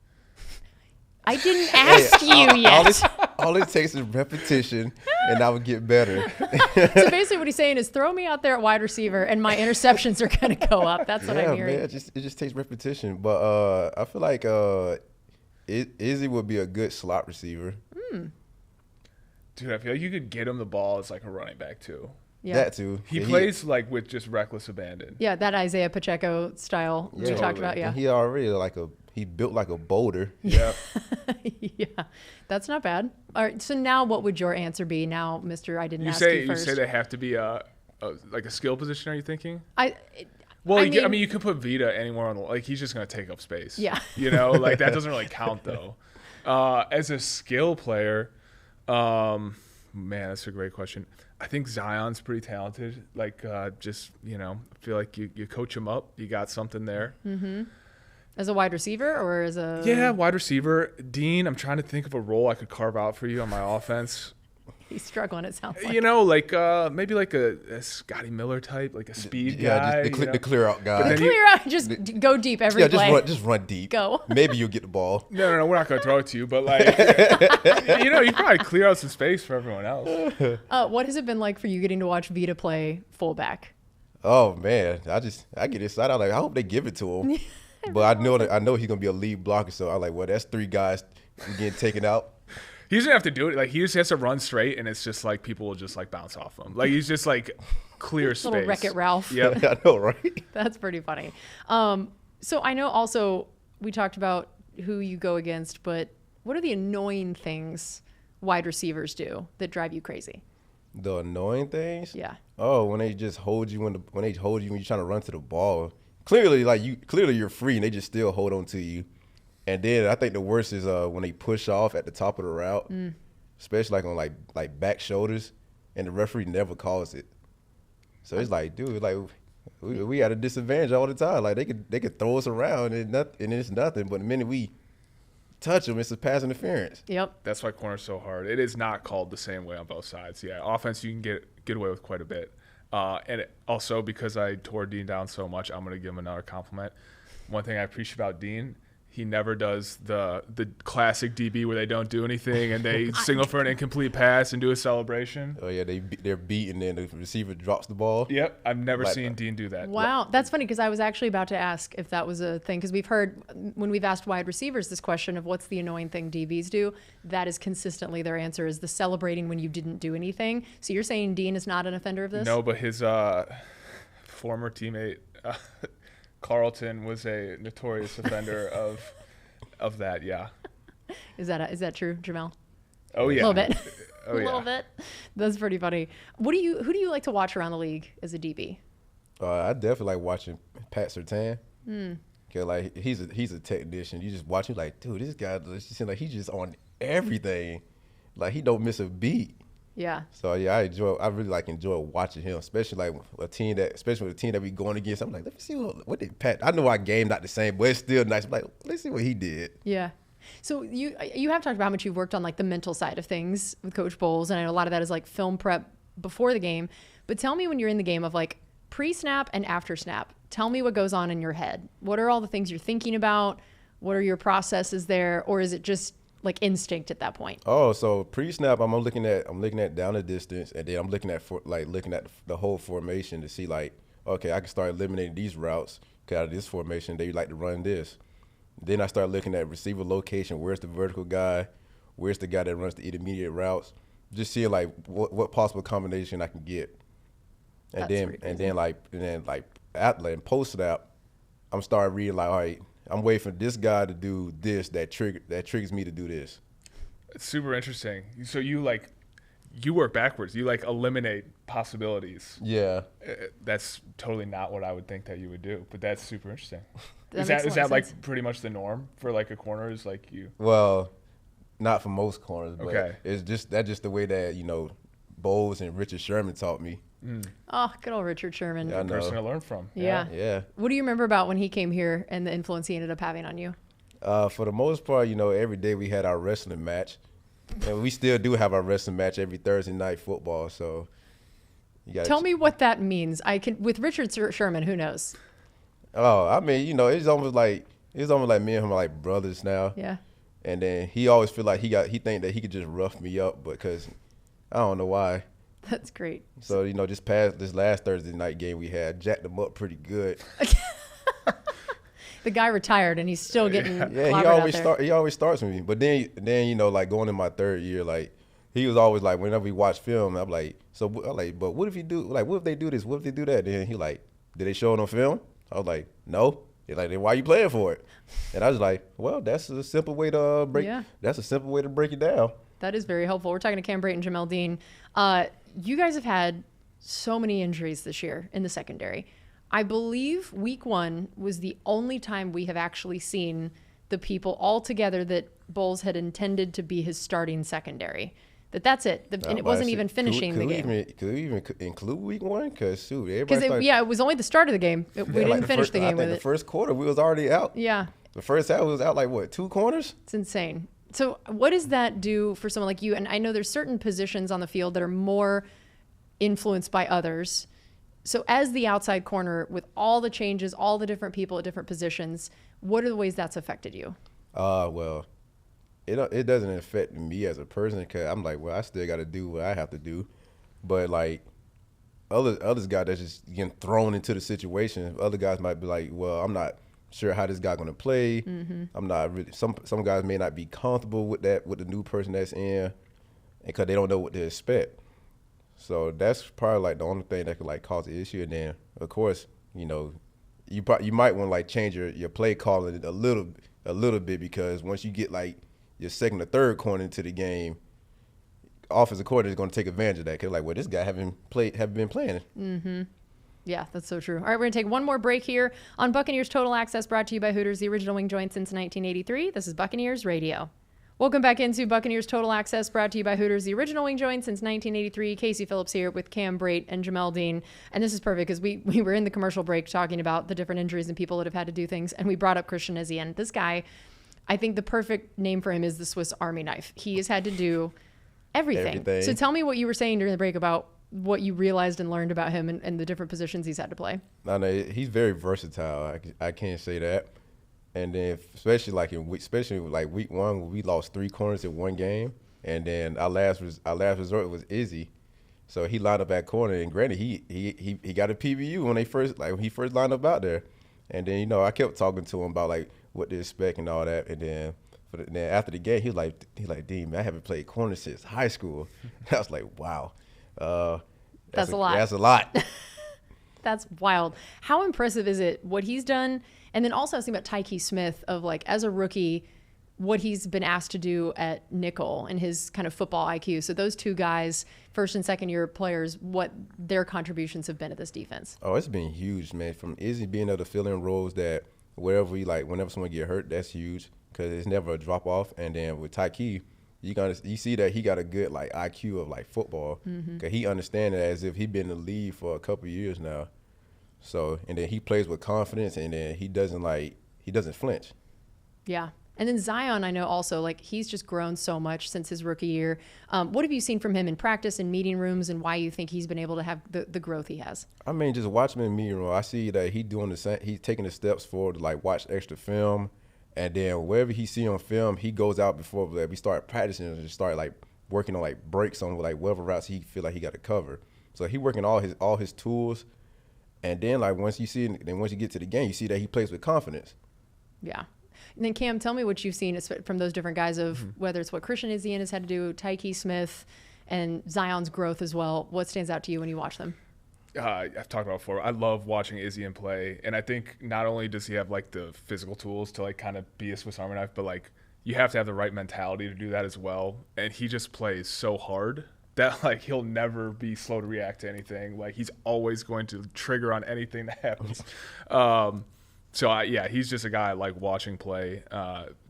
I didn't ask you yet. All it takes is repetition, and I would get better. So basically what he's saying is throw me out there at wide receiver, and my interceptions are going to go up. That's what I'm hearing. Man, it just takes repetition. But I feel like Izzy would be a good slot receiver. Dude, I feel like you could get him the ball as like a running back too. Yeah. That too. He plays like with just reckless abandon. Yeah, that Isaiah Pacheco style we talked about. Yeah, and he already he built like a boulder. Yeah. Yeah, that's not bad. All right, so now what would your answer be? Now, Mr. I didn't ask you first. You say they have to be like a skill position. Are you thinking? I mean, you could put Vita anywhere on the like. He's just gonna take up space. Yeah. You know, like that doesn't really count though. As a skill player, man, that's a great question. I think Zion's pretty talented. Like, just I feel like you coach him up, you got something there. Mm-hmm. As a wide receiver or as a wide receiver. Dean, I'm trying to think of a role I could carve out for you on my offense. He's struggling, it sounds like. Maybe like a Scotty Miller type, like a speed guy. The clear out guy. Just go deep every play. Just run deep. Go. Maybe you'll get the ball. No, we're not going to throw it to you, but like, you probably clear out some space for everyone else. What has it been like for you getting to watch Vita play fullback? Oh man, I get excited. I'm like, I hope they give it to him. But I know he's gonna be a lead blocker, so I'm like, well, that's 3 guys getting taken out. He doesn't have to do it. Like, he just has to run straight, and it's just like people will just like bounce off him. Like, he's just like clear space. Little Wreck-It Ralph. Yeah, I know, right? That's pretty funny. So I know also we talked about who you go against, but what are the annoying things wide receivers do that drive you crazy? The annoying things? Yeah. Oh, when they just hold you when you're trying to run to the ball. Clearly you're free, and they just still hold on to you. And then I think the worst is when they push off at the top of the route, especially like on like back shoulders, and the referee never calls it. So it's like, dude, like we at a disadvantage all the time. Like they could throw us around and it's nothing. But the minute we touch them, it's a pass interference. Yep. That's why corner's so hard. It is not called the same way on both sides. Yeah, offense you can get away with quite a bit. And also because I tore Dean down so much, I'm going to give him another compliment. One thing I appreciate about Dean, he never does the classic DB where they don't do anything and they signal for an incomplete pass and do a celebration. Oh yeah, they're beaten and the receiver drops the ball. Yep, I've never seen Dean do that. Wow, that's funny because I was actually about to ask if that was a thing because we've heard when we've asked wide receivers this question of what's the annoying thing DBs do, that is consistently their answer is the celebrating when you didn't do anything. So you're saying Dean is not an offender of this? No, but his former teammate Carlton was a notorious offender of that. Yeah. Is that true, Jamel? Oh yeah. A little bit. Oh yeah. A little bit. That's pretty funny. Who do you like to watch around the league as a DB? I definitely like watching Pat Surtain. Cause like he's a technician. You just watch him like, dude, this guy just seems like he's just on everything. Like he don't miss a beat. Yeah. So yeah, I really enjoy watching him, especially with a team that we going against. I'm like, let me see what did Pat. I know our game not the same, but it's still nice. I'm like, let's see what he did. Yeah. So you have talked about how much you've worked on like the mental side of things with Coach Bowles, and I know a lot of that is like film prep before the game. But tell me when you're in the game of like pre-snap and after snap. Tell me what goes on in your head. What are all the things you're thinking about? What are your processes there, or is it just like instinct at that point? Oh, so pre-snap, I'm looking at down the distance, and then I'm looking at the whole formation to see like, okay, I can start eliminating these routes. Cause out of this formation, they like to run this. Then I start looking at receiver location. Where's the vertical guy? Where's the guy that runs the intermediate routes? Just seeing like what possible combination I can get. And then post snap, I'm starting reading like, all right, I'm waiting for this guy to do this that triggers me to do this. It's super interesting. So you work backwards. You like eliminate possibilities. Yeah. That's totally not what I would think that you would do, but that's super interesting. Is makes a lot that of like sense. pretty much the norm for like a corner is like you? Well, not for most corners, but okay. It's just the way that, Bowles and Richard Sherman taught me. Oh, good old Richard Sherman. Yeah, I know. Person to learn from. Yeah. Yeah. What do you remember about when he came here and the influence he ended up having on you? For the most part, every day we had our wrestling match. And we still do have our wrestling match every Thursday night football. So you got Tell me what that means. I can with Richard Sherman. Who knows? Oh, I mean, it's almost like me and him are like brothers now. Yeah. And then he always feel like he think that he could just rough me up, because I don't know why. That's great. So just past this last Thursday night game we had, jacked him up pretty good. The guy retired and he's still getting he always starts with me. But then like going in my third year, like he was always like, whenever we watch film, I'm like, but what if you do, like, what if they do this, what if they do that? Then he like, did they show it on film? I was like, no. He's like, then why you playing for it? And I was like, well, that's a simple way to break. Yeah. That's a simple way to break it down. That is very helpful. We're talking to Cam Brate and Jamel Dean. You guys have had so many injuries this year in the secondary. I believe week 1 was the only time we have actually seen the people all together that Bowles had intended to be his starting secondary. That's it. And it wasn't even finishing the game. Could we even include week 1? Because it was only the start of the game. We didn't finish the game with it. The first quarter, we was already out. Yeah. The first half was out like, what, 2 corners? It's insane. So what does that do for someone like you? And I know there's certain positions on the field that are more influenced by others. So as the outside corner, with all the changes, all the different people at different positions, what are the ways that's affected you? Well, it doesn't affect me as a person, because I'm like, well, I still got to do what I have to do. But like others guys that's just getting thrown into the situation, other guys might be like, well, I'm not sure how this guy going to play. Mm-hmm. I'm not really. Some guys may not be comfortable with the new person that's in, because they don't know what to expect. So that's probably like the only thing that could like cause an issue. And then of course, you might want to like change your play calling a little bit, because once you get like your second or third corner into the game, offensive coordinator is going to take advantage of that, because like, well, this guy haven't been playing. Mm-hmm. Yeah, that's so true. All right, we're going to take one more break here on Buccaneers Total Access, brought to you by Hooters, the original wing joint since 1983. This is Buccaneers Radio. Welcome back into Buccaneers Total Access, brought to you by Hooters, the original wing joint since 1983. Casey Phillips here with Cam Brate and Jamel Dean. And this is perfect because we were in the commercial break talking about the different injuries and people that have had to do things. And we brought up Christian Ezien. This guy, I think the perfect name for him is the Swiss Army knife. He has had to do everything. So tell me what you were saying during the break about what you realized and learned about him and the different positions he's had to play. I know he's very versatile. I can't say that. And then especially like week 1, when we lost 3 corners in one game, and then our last resort was Izzy, so he lined up at corner. And granted, he got a PBU when he first lined up out there, and then I kept talking to him about like what to expect and all that. And then after the game, he was like, Dean, man, I haven't played corner since high school. And I was like, wow, that's a lot. That's a lot. That's wild. How impressive is it what he's done? And then also I was thinking about Tyke Smith of like as a rookie, what he's been asked to do at nickel and his kind of football IQ. So those two guys, first and second year players, what their contributions have been at this defense. Oh, it's been huge, man. From Izzy being able to fill in roles that whenever someone get hurt, that's huge, because it's never a drop off. And then with Tyke, you see that he got a good like IQ of like football, because he understands it as if he been in the league for a couple of years now. So, and then he plays with confidence, and then he doesn't flinch. Yeah. And then Zion, I know also, like, he's just grown so much since his rookie year. What have you seen from him in practice and meeting rooms, and why you think he's been able to have the growth he has? I mean, just watching him in meeting room, I see that he's doing the same. He's taking the steps forward to like watch extra film, and then wherever he see on film, he goes out before we start practicing and just start like working on like breaks on like whatever routes he feel like he got to cover. So he working all his tools. And then, like, once you get to the game, you see that he plays with confidence. Yeah. And then, Cam, tell me what you've seen from those different guys of whether it's what Christian Ezien has had to do, Tyke Smith, and Zion's growth as well. What stands out to you when you watch them? I've talked about before. I love watching Ezien play. And I think not only does he have, like, the physical tools to, like, kind of be a Swiss Army knife, but, like, you have to have the right mentality to do that as well. And he just plays so hard that, like, he'll never be slow to react to anything. Like, he's always going to trigger on anything that happens. He's just a guy I like watching play.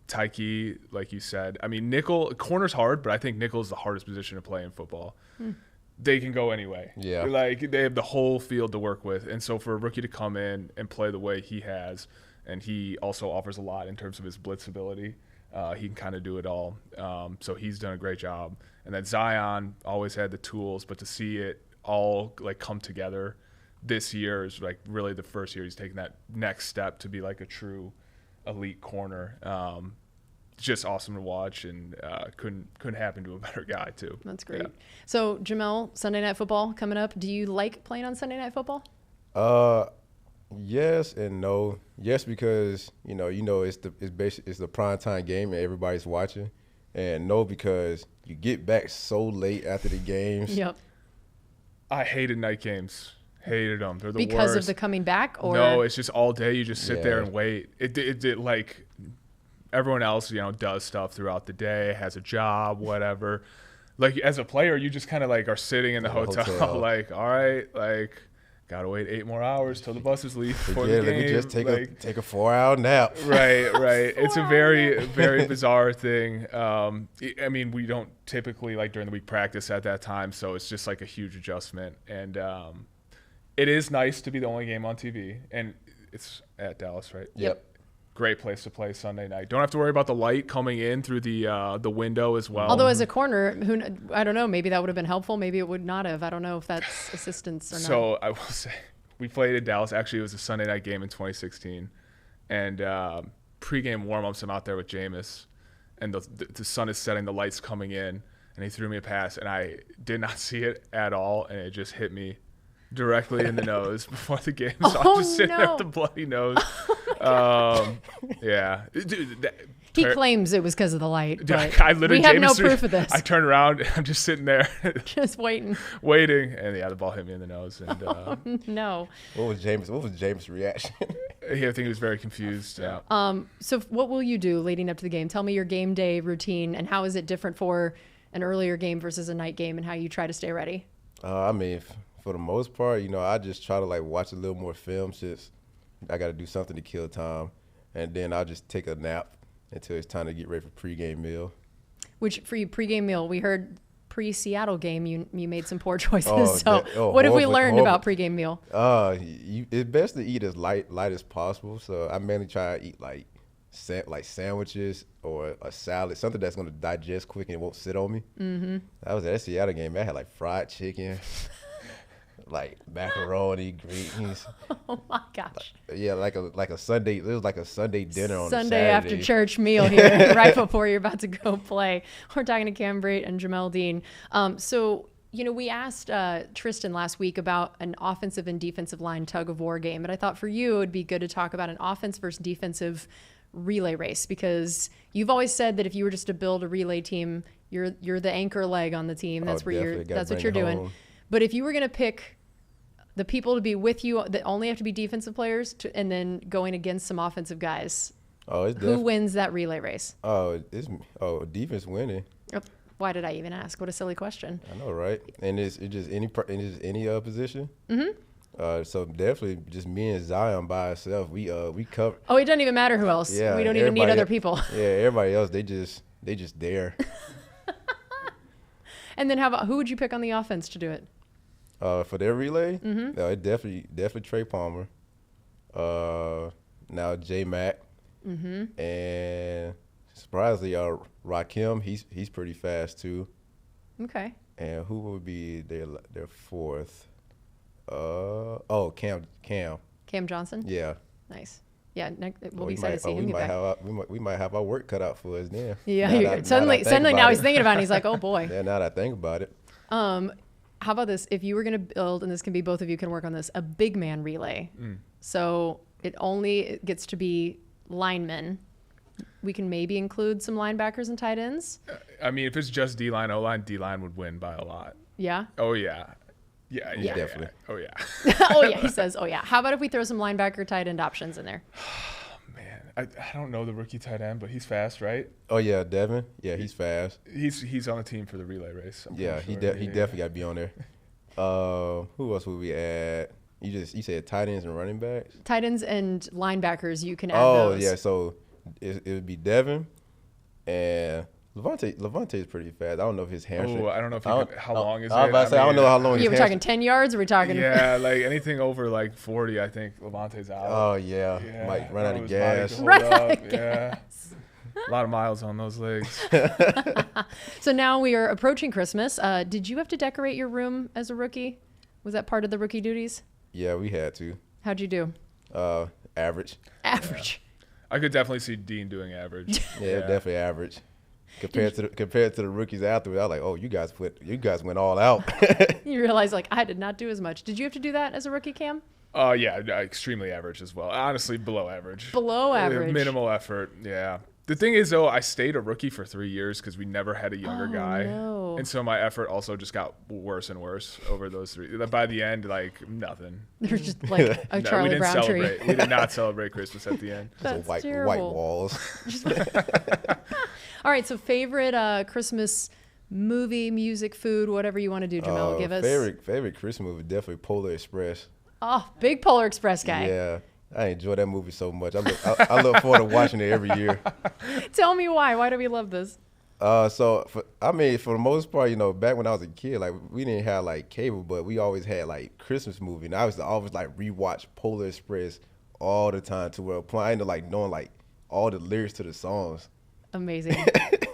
Tyke, like you said. I mean, corner's hard, but I think nickel is the hardest position to play in football. They can go anyway. Yeah. Like, they have the whole field to work with. And so for a rookie to come in and play the way he has, and he also offers a lot in terms of his blitz ability, He can kind of do it all. So he's done a great job. And then Zion always had the tools, but to see it all like come together this year is like really the first year he's taken that next step to be like a true elite corner. Just awesome to watch, and couldn't happen to a better guy too. That's great. Yeah. So Jamel, Sunday Night Football coming up. Do you like playing on Sunday Night Football? Yes and no. Yes, because it's the prime time game and everybody's watching, and no, because you get back so late after the games. Yep. I hated night games. Hated them. They're the worst. Because of the coming back, or no, it's just all day. You just sit there Yeah. and wait. It like everyone else, does stuff throughout the day, has a job, whatever. Like as a player, you just kind of like are sitting in the hotel, like, all right, like gotta wait 8 more hours till the buses leave before the game. Let me just take a 4-hour nap. Right. It's a very, very bizarre thing. I mean, we don't typically like during the week practice at that time, so it's just like a huge adjustment. And it is nice to be the only game on TV, and it's at Dallas, right? Yep. Great place to play Sunday night. Don't have to worry about the light coming in through the window as well. Although as a corner, I don't know, maybe that would have been helpful. Maybe it would not have. I don't know if that's assistance or not. So I will say, we played in Dallas. Actually, it was a Sunday night game in 2016, and pregame warm-ups. I'm out there with Jameis, and the sun is setting. The lights coming in, and he threw me a pass, and I did not see it at all, and it just hit me directly in the nose before the game. So I'm just sitting there with the bloody nose. Yeah. Dude, he claims it was because of the light. But I literally, we have no proof of this. I turn around, and I'm just sitting there, just waiting, and the ball hit me in the nose. And no. What was James' reaction? I think he was very confused. Yeah. So what will you do leading up to the game? Tell me your game day routine, and how is it different for an earlier game versus a night game, and how you try to stay ready? I mean, for the most part, I just try to like watch a little more film since I got to do something to kill time, and then I'll just take a nap until it's time to get ready for pregame meal. Which for you, pregame meal, we heard pre-Seattle game you made some poor choices. What have we learned about pregame meal? It's best to eat as light as possible. So I mainly try to eat like sandwiches or a salad, something that's going to digest quick and it won't sit on me. Mm-hmm. That was that Seattle game. I had like fried chicken. Like macaroni, greens. Oh my gosh! Like a Sunday. It was like a Sunday dinner on Sunday a after church meal here, right before you're about to go play. We're talking to Cam Brate and Jamel Dean. So we asked Tristan last week about an offensive and defensive line tug of war game, but I thought for you it would be good to talk about an offense versus defensive relay race, because you've always said that if you were just to build a relay team, you're the anchor leg on the team. That's that's what you're doing. But if you were going to pick the people to be with you that only have to be defensive players and then going against some offensive guys, who wins that relay race? Defense winning. Why did I even ask? What a silly question. I know, right? And it's just any position. Mm-hmm. So definitely just me and Zion by ourselves. We cover. Oh, it doesn't even matter who else. Yeah, we don't even need other people. Yeah, everybody else they just there. And then who would you pick on the offense to do it? For their relay, it definitely Trey Palmer. Now J Mac, and surprisingly, Rakim. He's pretty fast too. Okay. And who would be their fourth? Cam. Cam Johnson. Yeah. Nice. Yeah, we'll be excited to see him get back. We might have our work cut out for us then. Yeah. Suddenly now he's thinking about it. He's like, oh boy. Yeah. Now that I think about it. How about this? If you were going to build, and this can be both of you can work on this, a big man relay. So it gets to be linemen. We can maybe include some linebackers and tight ends. I mean, if it's just D-line, O-line, D-line would win by a lot. Yeah? Oh, yeah. Yeah, definitely. Oh, yeah. Oh, yeah. He says, oh, yeah. How about if we throw some linebacker tight end options in there? I don't know the rookie tight end, but he's fast, right? Oh yeah, Devin. Yeah, he's fast. He's on the team for the relay race. He definitely got to be on there. Who else would we add? You said tight ends and running backs. Tight ends and linebackers. You can add those. Oh yeah, so it would be Devin and Levante is pretty fast. I don't know if his hamstring. Oh, I don't know if how long is it? I was about to say I don't know how long. We're talking 10 yards. Or we're talking. Yeah, like anything over like 40, I think Levante's out. Oh yeah, might run out of gas. Run out of gas. A lot of miles on those legs. So now we are approaching Christmas. Did you have to decorate your room as a rookie? Was that part of the rookie duties? Yeah, we had to. How'd you do? Average. Average. I could definitely see Dean doing average. Yeah, definitely average. Compared to the rookies afterwards, I was like, oh, you guys went all out. You realize, like, I did not do as much. Did you have to do that as a rookie, Cam? Yeah, extremely average as well. Honestly, below average. Below average. Minimal effort, yeah. The thing is, though, I stayed a rookie for 3 years because we never had a younger guy. No. And so my effort also just got worse and worse over those 3. By the end, like, nothing. There's just like a Charlie Brown tree. We did not celebrate Christmas at the end. That's white terrible. walls. All right, so favorite Christmas movie, music, food, whatever you want to do, Jamel, give us. Favorite Christmas movie, definitely Polar Express. Oh, big Polar Express guy. Yeah, I enjoy that movie so much. I look forward to watching it every year. Tell me why. Why do we love this? For the most part, you know, back when I was a kid, like we didn't have like cable, but we always had like Christmas movie, and I was always like rewatch Polar Express all the time to where I ended up like knowing like all the lyrics to the songs. Amazing.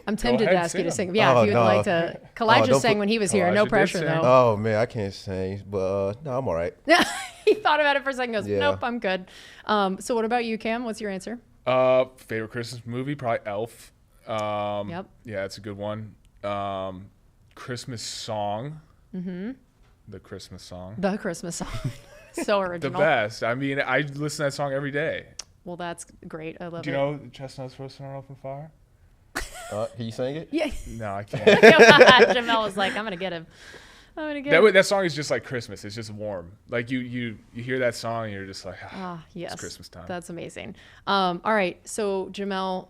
I'm tempted to ahead, ask you to sing sing. Yeah, Oh, if you would no. like to. Kalijah sang when he was here. No Kalijah did pressure, sing. though. Oh man, I can't sing, but no, I'm all right. He thought about it for a second. Goes, Yeah. nope, I'm good. So what about you, Cam? What's your answer? Favorite Christmas movie, probably Elf. Yep. Yeah, it's a good one. Christmas song. Mm-hmm. The Christmas song. The Christmas song. So The original. best. I mean, I listen to that song every day. Well, that's great. I love Do it. you know Chestnuts Roasting on Open Fire? Can you sing it? Yeah. No, I can't. Jamel was like, I'm going to get him. I'm going to get him. That song is just like Christmas. It's just warm. Like you hear that song and you're just like, Yes. it's Christmas time. That's amazing. All right. So, Jamel,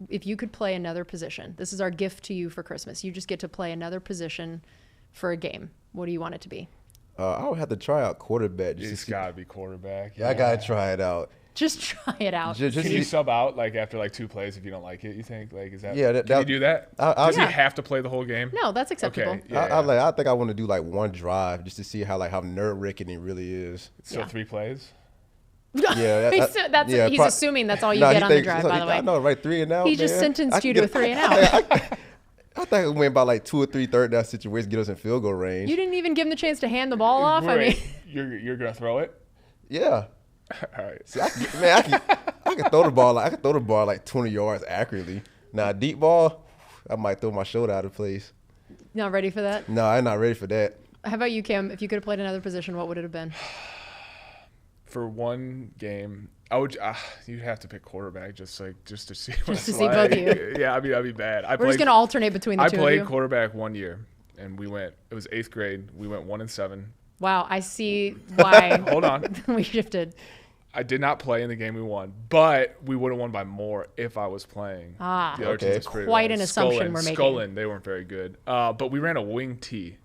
if you could play another position, this is our gift to you for Christmas. You just get to play another position for a game. What do you want it to be? I would have to try out quarterback. It's got to be quarterback. Yeah, I gotta try it out. Just try it out. Just Can you see- sub out like after like 2 plays if you don't like it? You think like is that? Yeah, Can you do that? Does Yeah. he have to play the whole game? No, that's acceptable. Okay. Yeah. I think I want to do like one drive just to see how nerve-wracking it really is. So Yeah. 3 plays. Yeah, He's assuming that's all you get on the drive, by the way. I know, right? 3 and out. He just man. sentenced I you can to a get- 3 and out. I think it went by like 2 or 3 third down situations, get us in field goal range. You didn't even give him the chance to hand the ball off. I mean, You're gonna throw it? Yeah. All right. See, I can throw the ball. I can throw the ball like 20 yards accurately. Now a deep ball, I might throw my shoulder out of place. not ready for that. No, I'm not ready for that. How about you, Kim? If you could have played another position, what would it have been? For one game, I would. You'd have to pick quarterback just to see. What Just to it's see both of like. you. Yeah, I'd be bad. We're just gonna alternate between the I two of played you. quarterback 1 year, and we went. It was 8th grade. We went 1-7. Wow, I see why Hold on. we shifted. I did not play in the game we won, but we would have won by more if I was playing. Ah, The other team Okay. was pretty Quite bad. an assumption we're making. Scullin, they weren't very good. But we ran a wing T.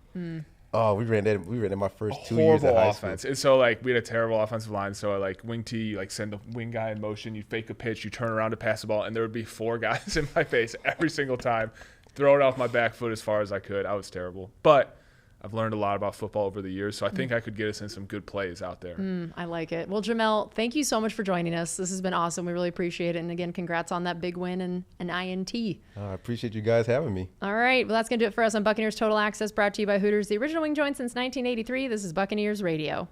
Oh, we ran that my first 2 years Horrible of high offense. school. And so like we had a terrible offensive line. So like wing T, you like send the wing guy in motion, you fake a pitch, you turn around to pass the ball, and there would be 4 guys in my face every single time. Throw it off my back foot as far as I could. I was terrible. But I've learned a lot about football over the years, so I think I could get us in some good plays out there. I like it. Well, Jamel, thank you so much for joining us. This has been awesome. We really appreciate it. And again, congrats on that big win and an INT. I appreciate you guys having me. All right. Well, that's going to do it for us on Buccaneers Total Access, brought to you by Hooters, the original wing joint since 1983. This is Buccaneers Radio.